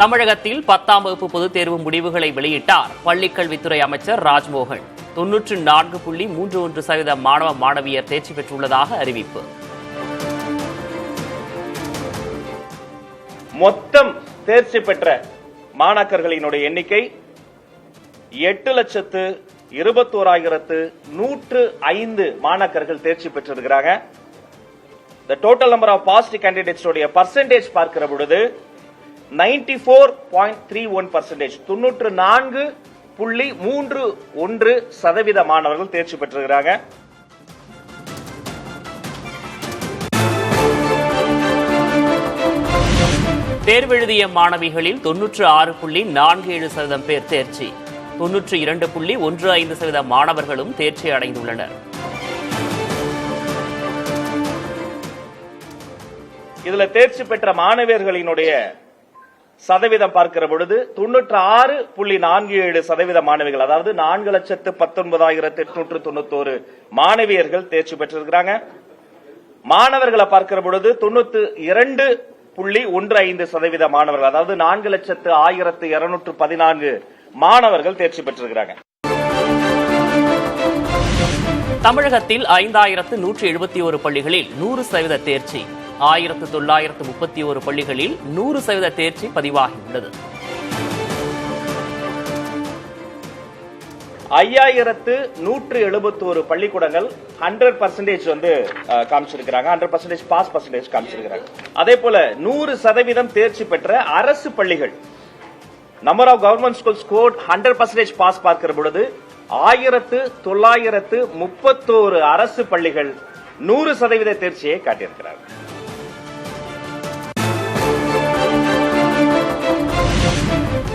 தமிழகத்தில் 10ஆம் வகுப்பு பொதுத் தேர்வு முடிவுகளை வெளியிட்டார் பள்ளிக்கல்வித்துறை அமைச்சர் ராஜ்மோகன். 94.31% மாணவ மாணவியர் தேர்ச்சி பெற்றுள்ளதாக அறிவிப்பு. மொத்தம் தேர்ச்சி பெற்ற மாணாக்கர்களினுடைய எண்ணிக்கை 8,21,105 மாணாக்கர்கள் தேர்ச்சி பெற்றிருக்கிறாங்க. The total number of passed candidates உடைய percentage பார்க்கிற பொழுது 94.31%, 94.31% மாணவர்கள் தேர்ச்சி பெற்றிருக்கிறாங்க. தேர்வெழுதிய மாணவிகளில் 96.47% பேர் தேர்ச்சி, 92.15% மாணவர்களும் தேர்ச்சி அடைந்துள்ளனர். இதுல தேர்ச்சி பெற்ற மாணவியர்களினுடைய சதவீதம் பார்க்கிற பொழுது 96.47% மாணவிகள், அதாவது 4,19,891 மாணவியர்கள் தேர்ச்சி பெற்றிருக்கிறாங்க. மாணவர்களை பார்க்கிற பொழுது 92.15% மாணவர்கள், அதாவது 4,01,214 மாணவர்கள் தேர்ச்சி பெற்றிருக்கிறாங்க. தமிழகத்தில் 5,171 பள்ளிகளில் 100% தேர்ச்சி, 1,931 பள்ளிகளில் 100% தேர்ச்சி பதிவாகியுள்ளது. 5,171 பள்ளிக்கூடங்கள் 100% வந்து காமிச்சிருக்கிறாங்க, 100% பாஸ் பர்சன்டேஜ் காமிச்சிருக்கிறாங்க. அதே போல 100% தேர்ச்சி பெற்ற அரசு பள்ளிகள், number of government school scored 100% pass பார்க்கிற பொழுது 1,931 அரசு பள்ளிகள் 100% தேர்ச்சியை காட்டியிருக்கிறார்கள்.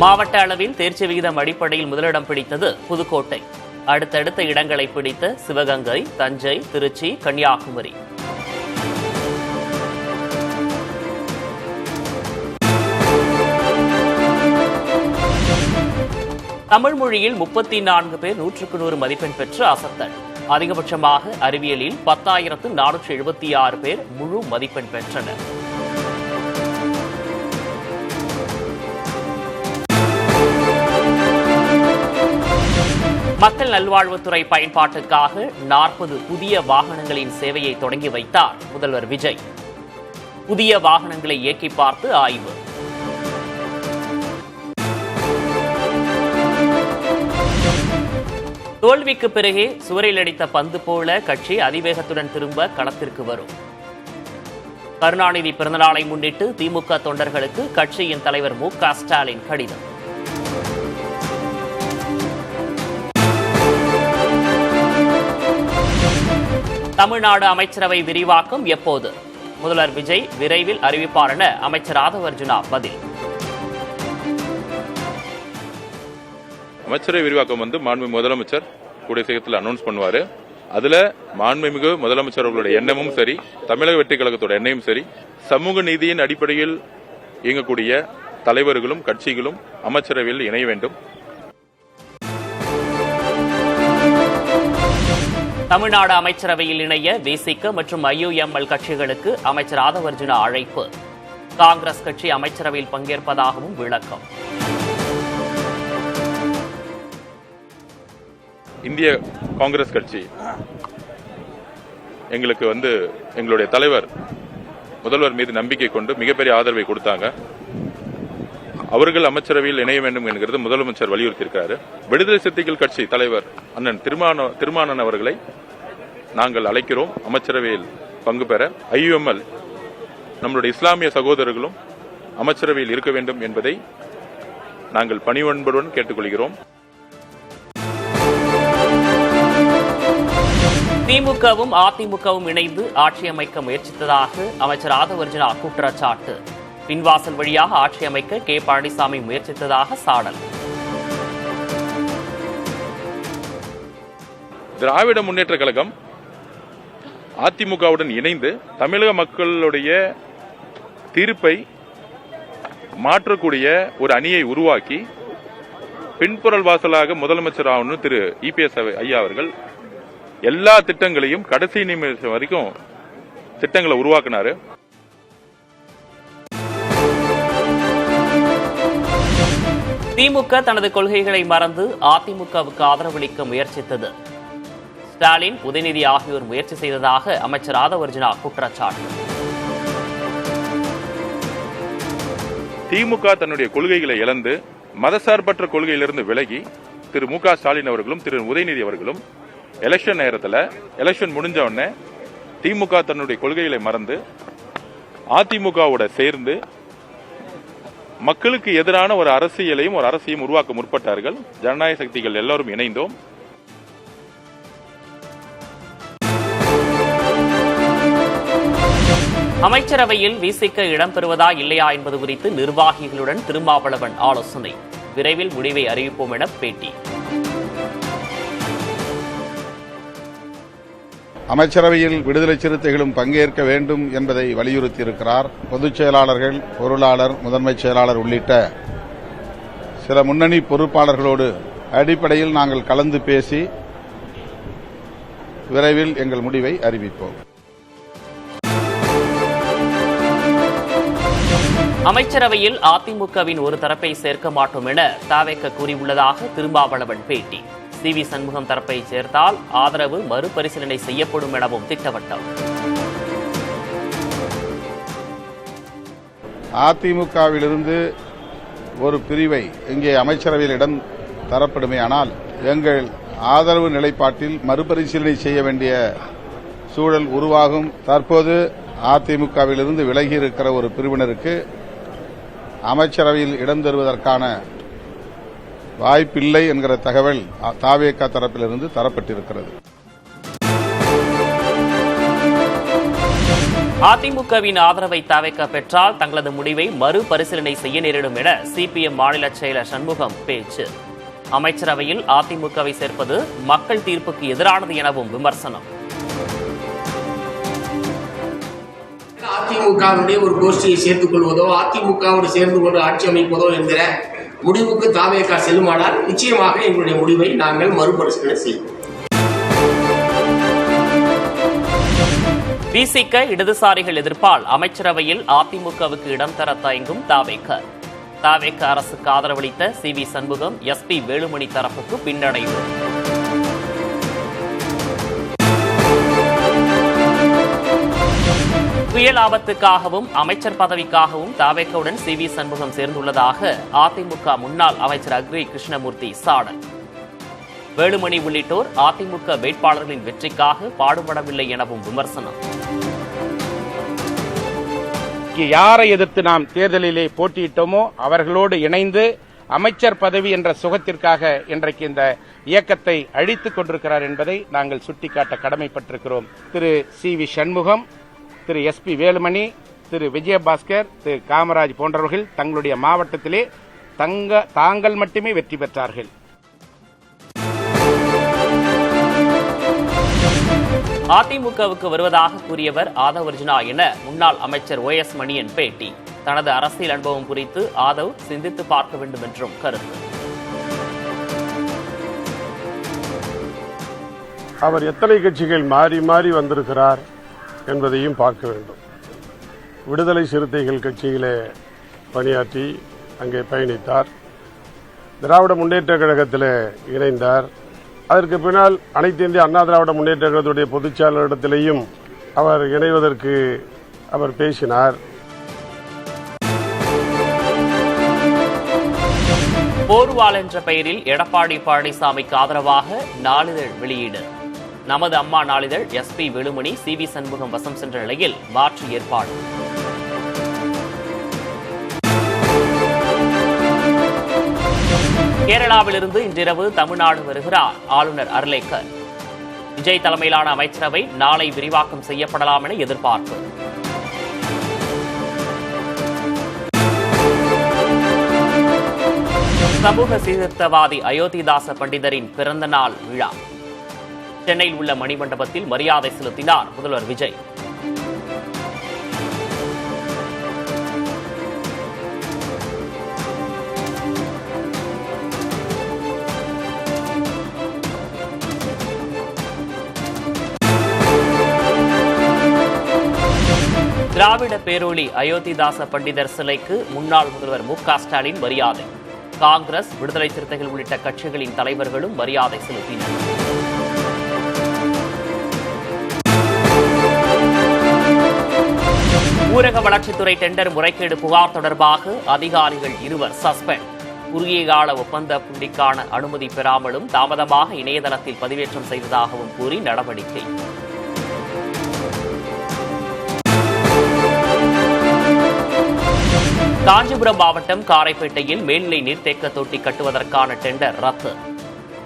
மாவட்ட அளவில் தேர்ச்சி விகிதம் அடிப்படையில் முதலிடம் பிடித்தது புதுக்கோட்டை. அடுத்தடுத்த இடங்களை பிடித்த சிவகங்கை, தஞ்சை, திருச்சி, கன்னியாகுமரி. தமிழ் மொழியில் 34 பேர் 100க்கு 100 மதிப்பெண் பெற்று அசத்தல். அதிகபட்சமாக அறிவியலில் 10,476 பேர் முழு மதிப்பெண் பெற்றனர். மக்கள் நல்வாழ்வுத்துறை பயன்பாட்டுக்காக 40 புதிய வாகனங்களின் சேவையை தொடங்கி வைத்தார் முதல்வர் விஜய். புதிய வாகனங்களை இயக்கி பார்த்து ஆய்வு. தோல்விக்கு பிறகே சுவரில் அடித்த பந்து போல கட்சி அதிவேகத்துடன் திரும்ப களத்திற்கு வரும். கருணாநிதி பிறந்தநாளை முன்னிட்டு திமுக தொண்டர்களுக்கு கட்சியின் தலைவர் மு.க. ஸ்டாலின் கடிதம். தமிழ்நாடு அமைச்சரவை விரிவாக்கம் எப்போது? முதல்வர் விஜய் விரைவில் அறிவிப்பார் என அமைச்சர் ஆதவ் அர்ஜுனா பதில். அமைச்சரவை விரிவாக்கம் மாண்புமிகு முதலமைச்சர் கூடிய சீக்கிரத்தில் அனௌன்ஸ் பண்ணுவாரு. அதுல மாண்புமிகு முதலமைச்சர் அவர்களுடைய எண்ணமும் சரி, தமிழக வெற்றி கழகத்தோட எண்ணமும் சரி, சமூக நீதியின் அடிப்படையில் இயங்கக்கூடிய தலைவர்களும் கட்சிகளும் அமைச்சரவையில் இணைய வேண்டும். தமிழ்நாடு அமைச்சரவையில் இணைய விசிக மற்றும் ஐயுஎம்எல் கட்சிகளுக்கு அமைச்சர் ஆதவ் அர்ஜுனா அழைப்பு. காங்கிரஸ் கட்சி அமைச்சரவையில் பங்கேற்பதாகவும் விளக்கம். இந்திய காங்கிரஸ் கட்சி எங்களுக்கு எங்களுடைய தலைவர் முதல்வர் மீது நம்பிக்கை கொண்டு மிகப்பெரிய ஆதரவை கொடுத்தாங்க. அவர்கள் அமைச்சரவையில் இணைய வேண்டும் என்கிறது முதலமைச்சர் வலியுறுத்தியிருக்கிறார். விடுதலை சிறுத்தைகள் கட்சி தலைவர் அண்ணன் திருமானன் அவர்களை நாங்கள் அழைக்கிறோம் அமைச்சரவையில் பங்கு பெற. ஐயுஎம்எல் நம்முடைய இஸ்லாமிய சகோதரர்களும் அமைச்சரவையில் இருக்க வேண்டும் என்பதை நாங்கள் பணிவன்புடன் கேட்டுக்கொள்கிறோம். திமுகவும் அதிமுகவும் இணைந்து ஆட்சி அமைக்க முயற்சித்ததாக அமைச்சர் ஆதவ் அர்ஜுனா குற்றச்சாட்டு. பின்வாசல் வழியாக ஆட்சி அமைக்க கே. பழனிசாமி முயற்சித்ததாக சாடல். திராவிட முன்னேற்ற கழகம் அதிமுகவுடன் இணைந்து தமிழக மக்களுடைய தீர்ப்பை மாற்றக்கூடிய ஒரு அணியை உருவாக்கி பின்புறல் வாசலாக முதலமைச்சர் ஆகணும் திரு இபிஎஸ் ஐயா அவர்கள் எல்லா திட்டங்களையும் கடைசி நிமிஷம் வரைக்கும் திட்டங்களை உருவாக்கினாரு. திமுக தனது கொள்கைகளை மறந்து அதிமுகவுக்கு ஆதரவளிக்க முயற்சித்தது. ஸ்டாலின், உதயநிதி ஆகியோர் முயற்சி செய்ததாக அமைச்சர் ஆதவ் அர்ஜுனா குற்றச்சாட்டு. திமுக தன்னுடைய கொள்கைகளை இழந்து மதசார்பற்ற கொள்கையிலிருந்து விலகி திரு மு க ஸ்டாலின் அவர்களும் திரு உதயநிதி அவர்களும் எலெக்ஷன் நேரத்தில் எலெக்ஷன் முடிஞ்ச உடனே திமுக தன்னுடைய கொள்கைகளை மறந்து அதிமுகவோட சேர்ந்து மக்களுக்கு எதிரான ஒரு அரசியலையும் உருவாக்க முற்பட்டார்கள். ஜனநாயக சக்திகள் எல்லாரும் இணைந்தோம். அமைச்சரவையில் விசிக இடம்பெறுவதா இல்லையா என்பது குறித்து நிர்வாகிகளுடன் திருமாவளவன் ஆலோசனை. விரைவில் முடிவை அறிவிப்போம் என பேட்டி. அமைச்சரவையில் விடுதலை சிறுத்தைகளும் பங்கேற்க வேண்டும் என்பதை வலியுறுத்தியிருக்கிறார். பொதுச் செயலாளர்கள், பொருளாளர், முதன்மைச் செயலாளர் உள்ளிட்ட சில முன்னணி பொறுப்பாளர்களோடு அடிப்படையில் நாங்கள் கலந்து பேசி விரைவில் எங்கள் முடிவை அறிவிப்போம். அமைச்சரவையில் அதிமுகவின் ஒரு தரப்பை சேர்க்க மாட்டோம் என தவேக கூறியுள்ளதாக திருமாவளவன் பேட்டி. சி.வி. சண்முகம் தரப்பை சேர்த்தால் ஆதரவு மறுபரிசீலனை செய்யப்படும் எனவும் திட்டவட்டம். அதிமுகவிலிருந்து ஒரு பிரிவை இங்கே அமைச்சரவையில் இடம் தரப்படுமேயானால் எங்கள் ஆதரவு நிலைப்பாட்டில் மறுபரிசீலனை செய்ய வேண்டிய சூழல் உருவாகும். தற்போது அதிமுகவிலிருந்து விலகி இருக்கிற ஒரு பிரிவினருக்கு அமைச்சரவையில் இடம் தருவதற்கான வாய்ப்பில்லை என்கிற தகவல் தவேக தரப்பிலிருந்து தரப்பட்டிருக்கிறது. அதிமுகவின் ஆதரவை தவேக பெற்றால் தங்களது முடிவை மறுபரிசீலனை செய்ய நேரிடும் என சிபிஎம் மாநில செயலர் சண்முகம் பேச்சு. அமைச்சரவையில் அதிமுகவை சேர்ப்பது மக்கள் தீர்ப்புக்கு எதிரானது எனவும் விமர்சனம். அதிமுகவுடைய ஒரு கோஷ்டியை சேர்த்துக் கொள்வதோ அதிமுகவோடு சேர்ந்து கொண்டு ஆட்சி அமைப்பதோ என்கிற முடிவுக்கு தவேக செல்லுமானால் நிச்சயமாக எங்களுடைய முடிவை நாங்கள் மறுபரிசீலனை செய்வோம். விசிக இடதுசாரிகள் எதிர்ப்பால் அமைச்சரவையில் அதிமுகவுக்கு இடம் தர தயங்கும் தவேக அரசுக்கு ஆதரவளித்த சி.வி. சண்முகம், எஸ்.பி. வேலுமணி தரப்புக்கு பின்னடைவு. புயல் ஆபத்துக்காகவும் அமைச்சர் பதவிக்காகவும் தவேகவுடன் சி.வி. சண்முகம் சேர்ந்துள்ளதாக அதிமுக முன்னாள் அமைச்சர் அக்ரி கிருஷ்ணமூர்த்தி சாடல். வேலுமணி உள்ளிட்டோர் அதிமுக வேட்பாளர்களின் வெற்றிக்காக பாடுபடவில்லை எனவும் விமர்சனம். யாரை எதிர்த்து நாம் தேர்தலிலே போட்டியிட்டோமோ அவர்களோடு இணைந்து அமைச்சர் பதவி என்ற சுகத்திற்காக இன்றைக்கு இந்த இயக்கத்தை அழித்துக் கொண்டிருக்கிறார் என்பதை நாங்கள் சுட்டிக்காட்ட கடமைப்பட்டிருக்கிறோம். திரு சி.வி. சண்முகம், திரு எஸ்.பி. வேலுமணி, திரு விஜயபாஸ்கர், திரு காமராஜ் போன்றவர்கள் தங்களுடைய மாவட்டத்திலே தாங்கள் மட்டுமே வெற்றி பெற்றார்கள். அதிமுகவுக்கு வருவதாக கூறியவர் ஆதவ் அர்ஜுனா என முன்னாள் அமைச்சர் OS மணியன் பேட்டி. தனது அரசியல் அனுபவம் குறித்து ஆதவ் சிந்தித்து பார்க்க வேண்டும் என்றும் கருத்து. அவர் எத்தனை கட்சிகள் மாறி மாறி வந்திருக்கிறார் என்பதையும் பார்க்க வேண்டும். விடுதலை சிறுத்தைகள் கட்சியிலே பணியாற்றி அங்கே பயணித்தார். திராவிட முன்னேற்ற கழகத்தில் இணைந்தார். அதற்கு பின்னால் அனைத்து இந்திய அண்ணா திராவிட முன்னேற்ற கழகத்துடைய பொதுச் செயலாளரிடத்திலேயும் அவர் இணைவதற்கு அவர் பேசினார். போர்வால் என்ற பெயரில் எடப்பாடி பழனிசாமிக்கு ஆதரவாக நாளிதழ் வெளியீடு. நமது அம்மா நாளிதழ் எஸ்.பி. வேலுமணி, சி.வி. சண்முகம் வசம் சென்ற நிலையில் மாற்று ஏற்பாடு. கேரளாவிலிருந்து இன்றிரவு தமிழ்நாடு வருகிறார் ஆளுநர் அர்லேக்கர். விஜய் தலைமையிலான அமைச்சரவை நாளை விரிவாக்கம் செய்யப்படலாம் என எதிர்பார்ப்பு. சமூக சீர்திருத்தவாதி அயோத்திதாச பண்டிதரின் பிறந்த நாள் விழா. சென்னையில் உள்ள மணிமண்டபத்தில் மரியாதை செலுத்தினார் முதல்வர் விஜய். திராவிட பேரொளி அயோத்திதாச பண்டிதர் சிலைக்கு முன்னாள் முதல்வர் மு க ஸ்டாலின் மரியாதை. காங்கிரஸ், விடுதலை சிறுத்தைகள் உள்ளிட்ட கட்சிகளின் தலைவர்களும் மரியாதை செலுத்தினர். ஊரக வளர்ச்சித்துறை டெண்டர் முறைகேடு புகார் தொடர்பாக அதிகாரிகள் 2 சஸ்பெண்ட். குறுகிய கால ஒப்பந்த புள்ளிக்கான அனுமதி பெறாமலும் தாமதமாக இணையதளத்தில் பதிவேற்றம் செய்ததாகவும் கூறி நடவடிக்கை. காஞ்சிபுரம் மாவட்டம் காரைப்பேட்டையில் மேல்நிலை நீர்த்தேக்க தொட்டி கட்டுவதற்கான டெண்டர் ரத்து.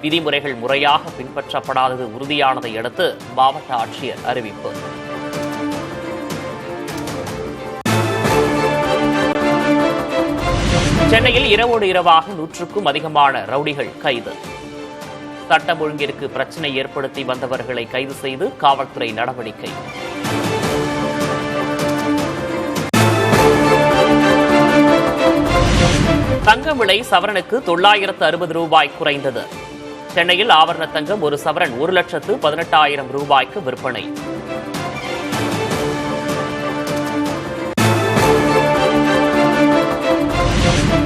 விதிமுறைகள் முறையாக பின்பற்றப்படாதது உறுதியானதை அடுத்து மாவட்ட ஆட்சியர் அறிவிப்பு. சென்னையில் இரவோடு இரவாக 100க்கும் அதிகமான ரவுடிகள் கைது. சட்டம் ஒழுங்கிற்கு பிரச்சினை ஏற்படுத்தி வந்தவர்களை கைது செய்து காவல்துறை நடவடிக்கை. தங்கம் விலை சவரனுக்கு 960 ரூபாய் குறைந்தது. சென்னையில் ஆபரண தங்கம் ஒரு சவரன் 1,18,000 ரூபாய்க்கு விற்பனை.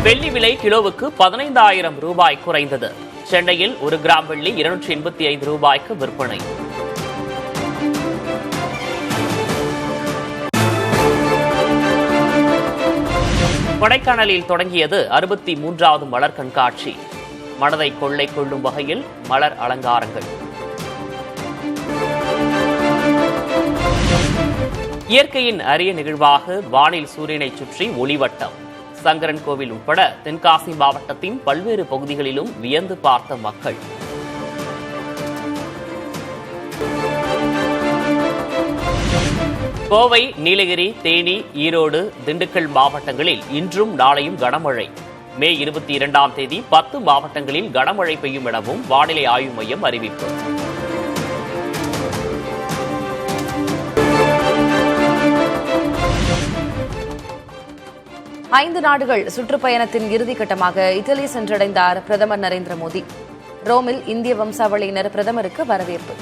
வெள்ளி விலை கிலோவுக்கு 15,000 ரூபாய் குறைந்தது. சென்னையில் 1 கிராம் வெள்ளி 285 ரூபாய்க்கு விற்பனை. கொடைக்கானலில் தொடங்கியது 63வது மலர் கண்காட்சி. மனதை கொள்ளை கொள்ளும் வகையில் மலர் அலங்காரங்கள். இயற்கையின் அரிய நிகழ்வாக வானில் சூரியனை சுற்றி ஒளிவட்டம். சங்கரன் கோவில் உட்பட தென்காசி மாவட்டத்தின் பல்வேறு பகுதிகளிலும் வியந்து பார்த்த மக்கள். கோவை, நீலகிரி, தேனி, ஈரோடு, திண்டுக்கல் மாவட்டங்களில் இன்றும் நாளையும் கனமழை. மே 22ஆம் தேதி 10 மாவட்டங்களில் கனமழை பெய்யும் எனவும் வானிலை ஆய்வு மையம் அறிவிப்பு. ஐந்து நாடுகள் சுற்றுப்பயணத்தின் இறுதிக்கட்டமாக இத்தாலி சென்றடைந்தார் பிரதமர் நரேந்திர மோடி. ரோமில் இந்திய வம்சாவளியினர் பிரதமருக்கு வரவேற்பு.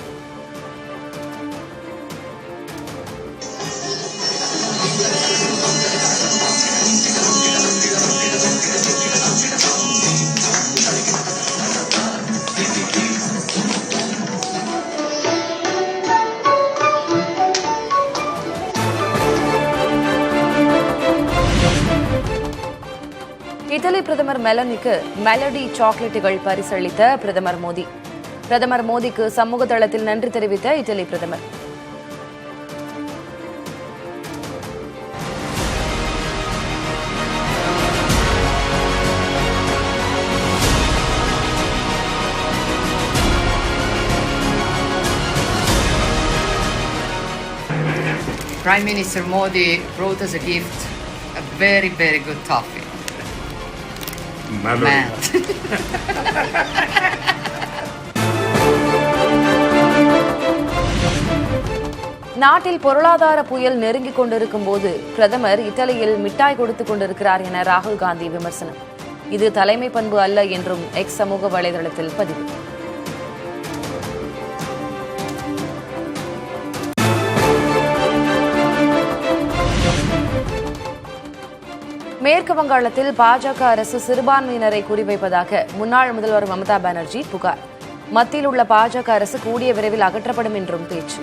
இத்தாலி பிரதமர் மெலனிக்கு மெலடி சாக்லேட்டுகள் பரிசளித்த பிரதமர் மோடி. பிரதமர் மோடிக்கு சமூக தளத்தில் நன்றி தெரிவித்த இத்தாலி பிரதமர். Prime Minister Modi brought us a gift, a very, very good toffee. Man. நாட்டில் பொருளாதார புயல் நெருங்கிக் கொண்டிருக்கும் போது பிரதமர் இத்தாலியில் மிட்டாய் கொடுத்துக் கொண்டிருக்கிறார் என ராகுல் காந்தி விமர்சனம். இது தலைமை பண்பு அல்ல என்றும் எக்ஸ் சமூக வலைதளத்தில் பதிவு. மேற்கு வங்காளத்தில் பாஜக அரசு சிறுபான்மையினரை குறிவைப்பதாக முன்னாள் முதல்வர் மம்தா பானர்ஜி புகார். மத்தியில் உள்ள பாஜக அரசு கூடிய விரைவில் அகற்றப்படும் என்றும் பேச்சு.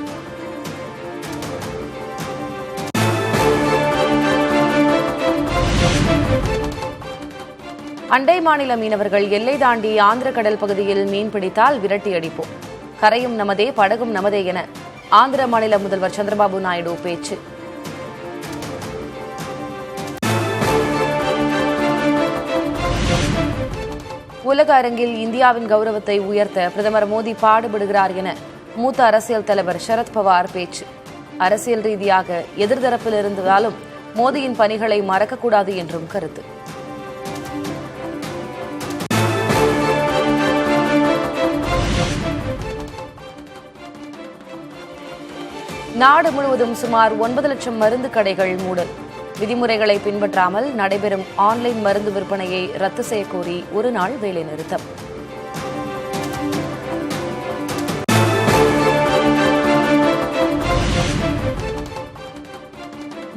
அண்டை மாநில மீனவர்கள் எல்லை தாண்டி ஆந்திர கடல் பகுதியில் மீன் பிடித்தால் விரட்டி அடிப்போம். கரையும் நமதே, படகும் நமதே என ஆந்திர மாநில முதல்வர் சந்திரபாபு நாயுடு பேச்சு. உலக அரங்கில் இந்தியாவின் கௌரவத்தை உயர்த்த பிரதமர் மோடி பாடுபடுகிறார் என மூத்த அரசியல் தலைவர் சரத்பவார் பேச்சு. அரசியல் ரீதியாக எதிர்தரப்பில் இருந்தாலும் மோடியின் பணிகளை மறக்கக்கூடாது என்றும் கருத்து. நாடு முழுவதும் சுமார் 9 லட்சம் மருந்து கடைகள் மூடல். விதிமுறைகளை பின்பற்றாமல் நடைபெறும் ஆன்லைன் மருந்து விற்பனையை ரத்து செய்யக்கோரி ஒரு நாள் வேலைநிறுத்தம்.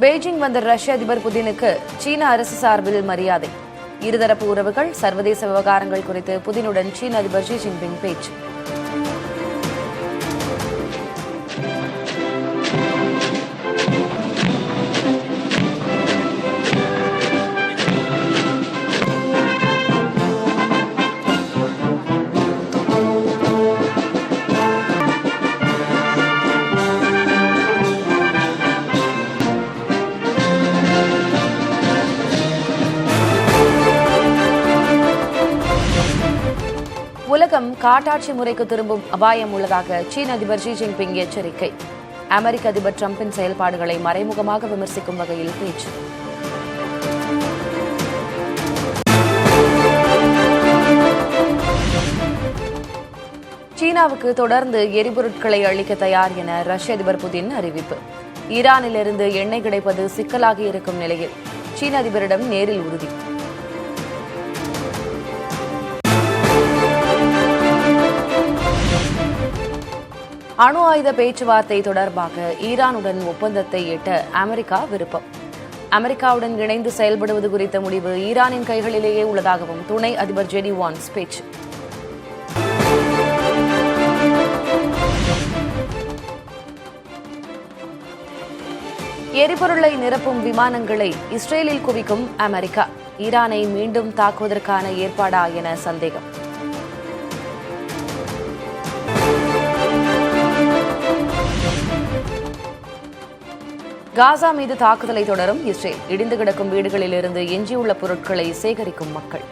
பெய்ஜிங் வந்த ரஷ்ய அதிபர் புதினுக்கு சீன அரசு சார்பில் மரியாதை. இருதரப்பு உறவுகள், சர்வதேச விவகாரங்கள் குறித்து புதினுடன் சீன அதிபர் ஷி ஜின்பிங் பேச்சு. உலகம் காட்டாட்சி முறைக்கு திரும்பும் அபாயம் உள்ளதாக சீன அதிபர் ஷி ஜின்பிங் எச்சரிக்கை. அமெரிக்க அதிபர் டிரம்பின் செயல்பாடுகளை மறைமுகமாக விமர்சிக்கும் வகையில் பேச்சு. சீனாவுக்கு தொடர்ந்து எரிபொருட்களை அளிக்க தயார் என ரஷ்ய அதிபர் புதின் அறிவிப்பு. ஈரானிலிருந்து எண்ணெய் கிடைப்பது சிக்கலாகி இருக்கும் நிலையில் சீன அதிபரிடம் நேரில் உறுதி. அணு ஆயுத பேச்சுவார்த்தை தொடர்பாக ஈரானுடன் ஒப்பந்தத்தை எட்ட அமெரிக்கா விருப்பம். அமெரிக்காவுடன் இணைந்து செயல்படுவது குறித்த முடிவு ஈரானின் கைகளிலேயே உள்ளதாகவும் துணை அதிபர் ஜெடி வான்ஸ் பேச்சு. எரிபொருளை நிரப்பும் விமானங்களை இஸ்ரேலில் குவிக்கும் அமெரிக்கா. ஈரானை மீண்டும் தாக்குவதற்கான ஏற்பாடா என சந்தேகம். காசா மீது தாக்குதலை தொடரும் இஸ்ரேல். இடிந்து கிடக்கும் வீடுகளிலிருந்து எஞ்சியுள்ள பொருட்களை சேகரிக்கும் மக்கள்.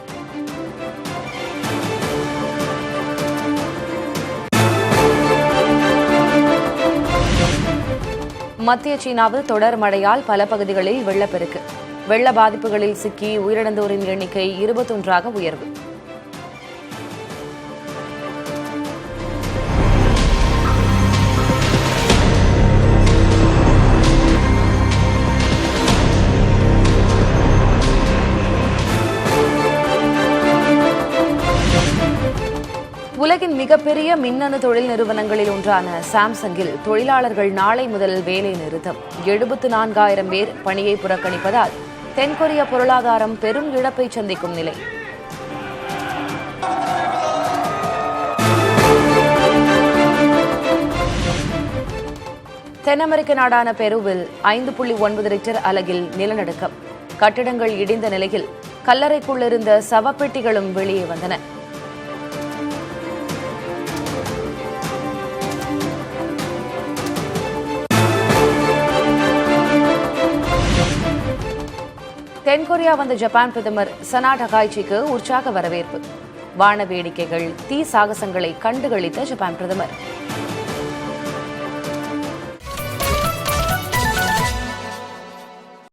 மத்திய சீனாவில் தொடர் மழையால் பல பகுதிகளில் வெள்ளப்பெருக்கு. வெள்ள பாதிப்புகளில் சிக்கி உயிரிழந்தோரின் எண்ணிக்கை 21ஆக உயர்வு. உலகின் மிகப்பெரிய மின்னணு தொழில் நிறுவனங்களில் ஒன்றான சாம்சங்கில் தொழிலாளர்கள் நாளை முதல் வேலை நிறுத்தம். 74,000 பேர் பணியை புறக்கணிப்பதால் தென்கொரிய பொருளாதாரம் பெரும் இழப்பை சந்திக்கும் நிலை. தென் அமெரிக்க நாடான பெருவில் 5.9 ரிக்டர் அலகில் நிலநடுக்கம். கட்டிடங்கள் இடிந்த நிலையில் கல்லறைக்குள்ளிருந்த சவப்பெட்டிகளும் வெளியே வந்தன. தென்கொரியா வந்த ஜப்பான் பிரதமர் சனா டகாய்ச்சிக்கு உற்சாக வரவேற்பு. வான வேடிக்கைகள், தீ சாகசங்களை கண்டுகளித்த ஜப்பான் பிரதமர்.